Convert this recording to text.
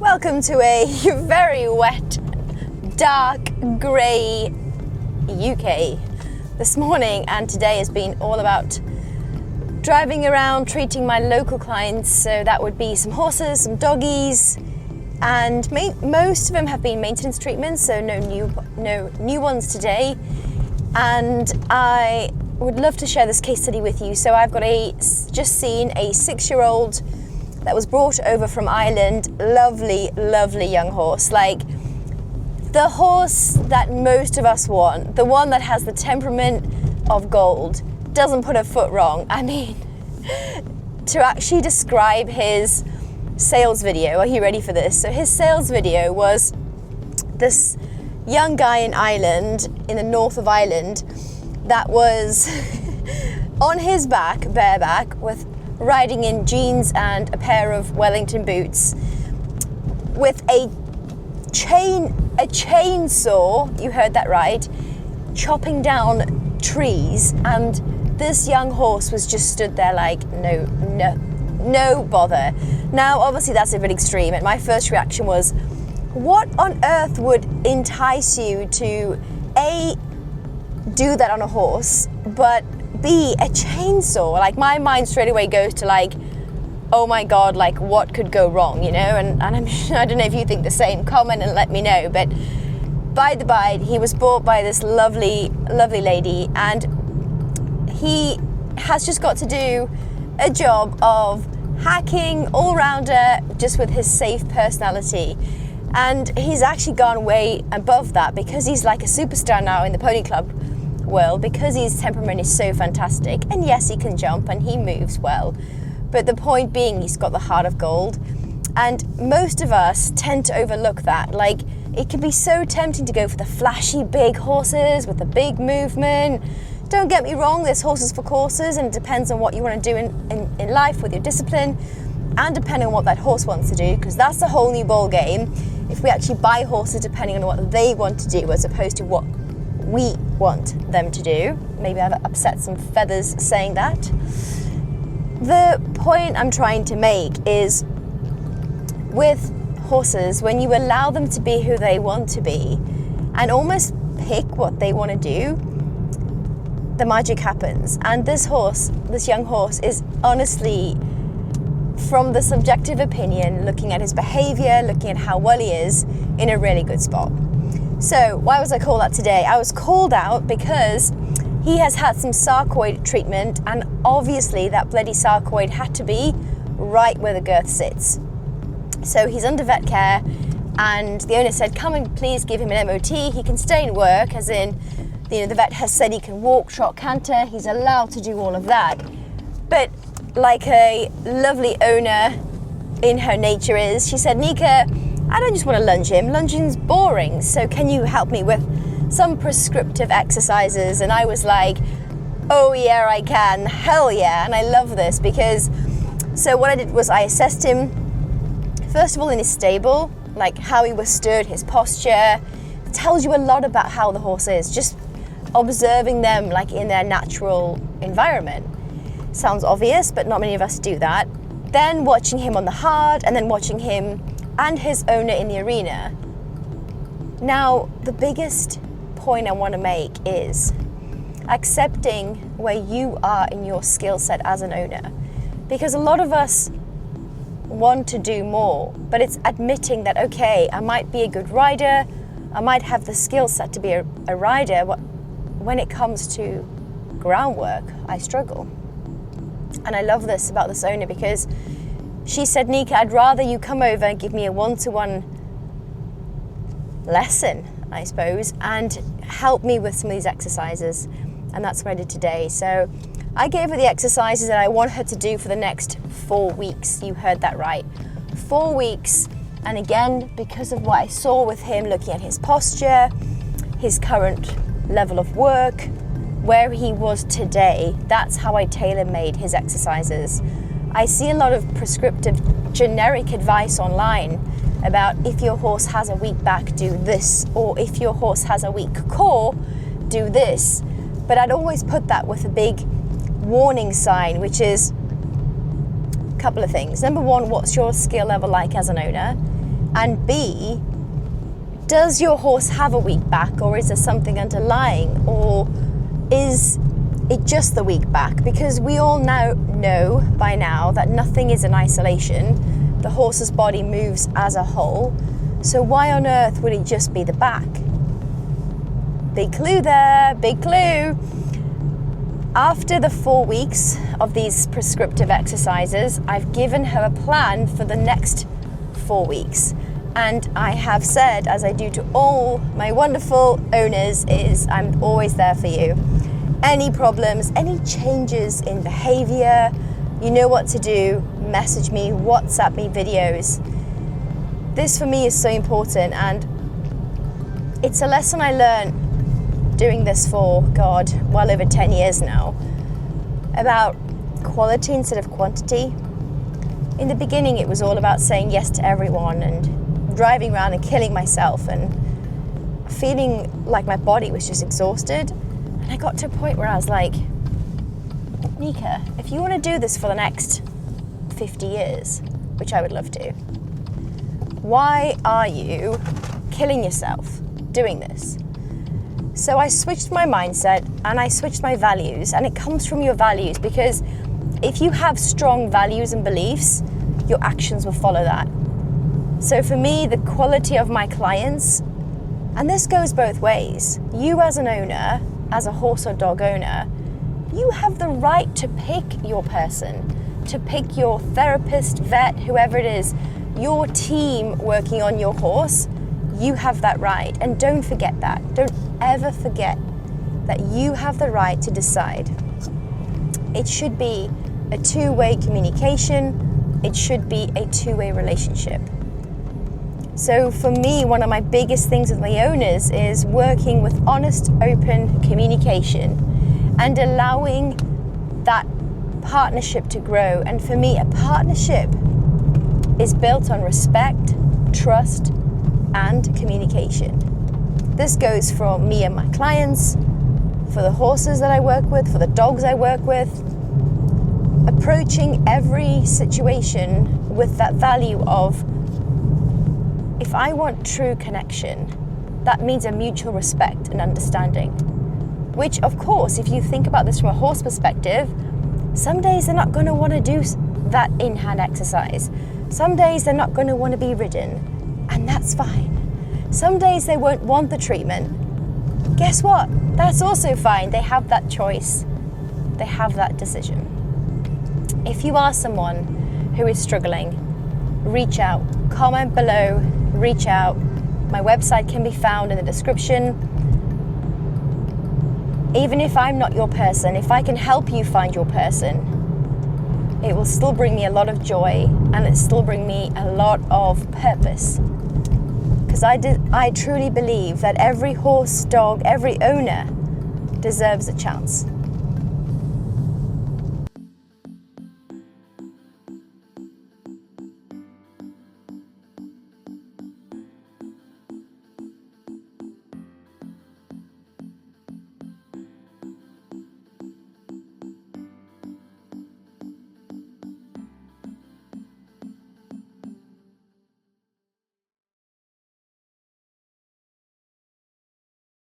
Welcome to a very wet, dark, grey UK this morning, and today has been all about driving around treating my local clients. So that would be some horses, some doggies, and most of them have been maintenance treatments, so no new ones today. And I would love to share this case study with you. So I've got just seen a 6-year-old that was brought over from Ireland. Lovely young horse, like the horse that most of us want, the one that has the temperament of gold, doesn't put a foot wrong. I mean, to actually describe his sales video, are you ready for this? So his sales video was this young guy in Ireland, in the north of Ireland, that was on his back, bareback, with riding in jeans and a pair of Wellington boots, with a chainsaw, you heard that right, chopping down trees, and this young horse was just stood there like, no bother. Now, obviously that's a bit extreme, and my first reaction was, what on earth would entice you to A, do that on a horse, but B, a chainsaw? Like, my mind straight away goes to like, oh my God, like what could go wrong, you know? And I don't know if you think the same. Comment and let me know. But by the by, he was bought by this lovely lady, and he has just got to do a job of hacking all-rounder just with his safe personality. And he's actually gone way above that, because he's like a superstar now in the pony club world, because his temperament is so fantastic. And yes, he can jump and he moves well, but the point being, he's got the heart of gold. And most of us tend to overlook that. Like, it can be so tempting to go for the flashy big horses with the big movement. Don't get me wrong, there's horses for courses, and it depends on what you want to do in life with your discipline, and depending on what that horse wants to do, because that's a whole new ball game. If we actually buy horses depending on what they want to do as opposed to what we want them to do. Maybe I've upset some feathers saying that. The point I'm trying to make is, with horses, when you allow them to be who they want to be and almost pick what they want to do, the magic happens. And this young horse is honestly, from the subjective opinion, looking at his behavior, looking at how well he is, in a really good spot. So why was I called out today? I was called out because he has had some Sarcoid treatment, and obviously that bloody Sarcoid had to be right where the girth sits. So he's under vet care, and the owner said, come and please give him an MOT. He can stay in work, as in, the vet has said he can walk, trot, canter. He's allowed to do all of that. But like a lovely owner in her nature is, she said, Nika, I don't just want to lunge him. Lunging's boring. So can you help me with some prescriptive exercises? And I was like, oh yeah, I can. Hell yeah. And I love this because, so what I did was I assessed him, first of all, in his stable, like how he was stood, his posture. It tells you a lot about how the horse is, just observing them like in their natural environment. Sounds obvious, but not many of us do that. Then watching him on the hard, and then watching him and his owner in the arena. Now, the biggest point I want to make is accepting where you are in your skill set as an owner. Because a lot of us want to do more, but it's admitting that, okay, I might be a good rider, I might have the skill set to be a rider, but when it comes to groundwork, I struggle. And I love this about this owner, because she said, Nika, I'd rather you come over and give me a one-to-one lesson, I suppose, and help me with some of these exercises. And that's what I did today. So I gave her the exercises that I want her to do for the next 4 weeks. You heard that right. 4 weeks. And again, because of what I saw with him, looking at his posture, his current level of work, where he was today, that's how I tailor-made his exercises. I see a lot of prescriptive generic advice online about, if your horse has a weak back, do this, or if your horse has a weak core, do this. But I'd always put that with a big warning sign, which is a couple of things. Number one, what's your skill level like as an owner? And B, does your horse have a weak back, or is there something underlying, or is it just the weak back? Because we all now know by now that nothing is in isolation. The horse's body moves as a whole. So why on earth would it just be the back? Big clue there, big clue. After the 4 weeks of these prescriptive exercises, I've given her a plan for the next 4 weeks. And I have said, as I do to all my wonderful owners, is I'm always there for you. Any problems, any changes in behavior, you know what to do. Message me, WhatsApp me videos. This for me is so important, and it's a lesson I learned doing this for, God, well over 10 years now, about quality instead of quantity. In the beginning, it was all about saying yes to everyone and driving around and killing myself and feeling like my body was just exhausted. And I got to a point where I was like, Nika, if you want to do this for the next 50 years, which I would love to, why are you killing yourself doing this? So I switched my mindset and I switched my values, and it comes from your values, because if you have strong values and beliefs, your actions will follow that. So for me, the quality of my clients, and this goes both ways, you as an owner, as a horse or dog owner, you have the right to pick your person, to pick your therapist, vet, whoever it is, your team working on your horse. You have that right, and don't forget that. Don't ever forget that you have the right to decide. It should be a two-way communication. It should be a two-way relationship. So for me, one of my biggest things with my owners is working with honest, open communication and allowing that partnership to grow. And for me, a partnership is built on respect, trust, and communication. This goes for me and my clients, for the horses that I work with, for the dogs I work with. Approaching every situation with that value of, if I want true connection, that means a mutual respect and understanding. Which, of course, if you think about this from a horse perspective, some days they're not going to want to do that in-hand exercise. Some days they're not going to want to be ridden. And that's fine. Some days they won't want the treatment. Guess what? That's also fine. They have that choice. They have that decision. If you are someone who is struggling, reach out. Comment below, reach out. My website can be found in the description. Even if I'm not your person, if I can help you find your person, it will still bring me a lot of joy, and it still bring me a lot of purpose. Because I truly believe that every horse, dog, every owner deserves a chance.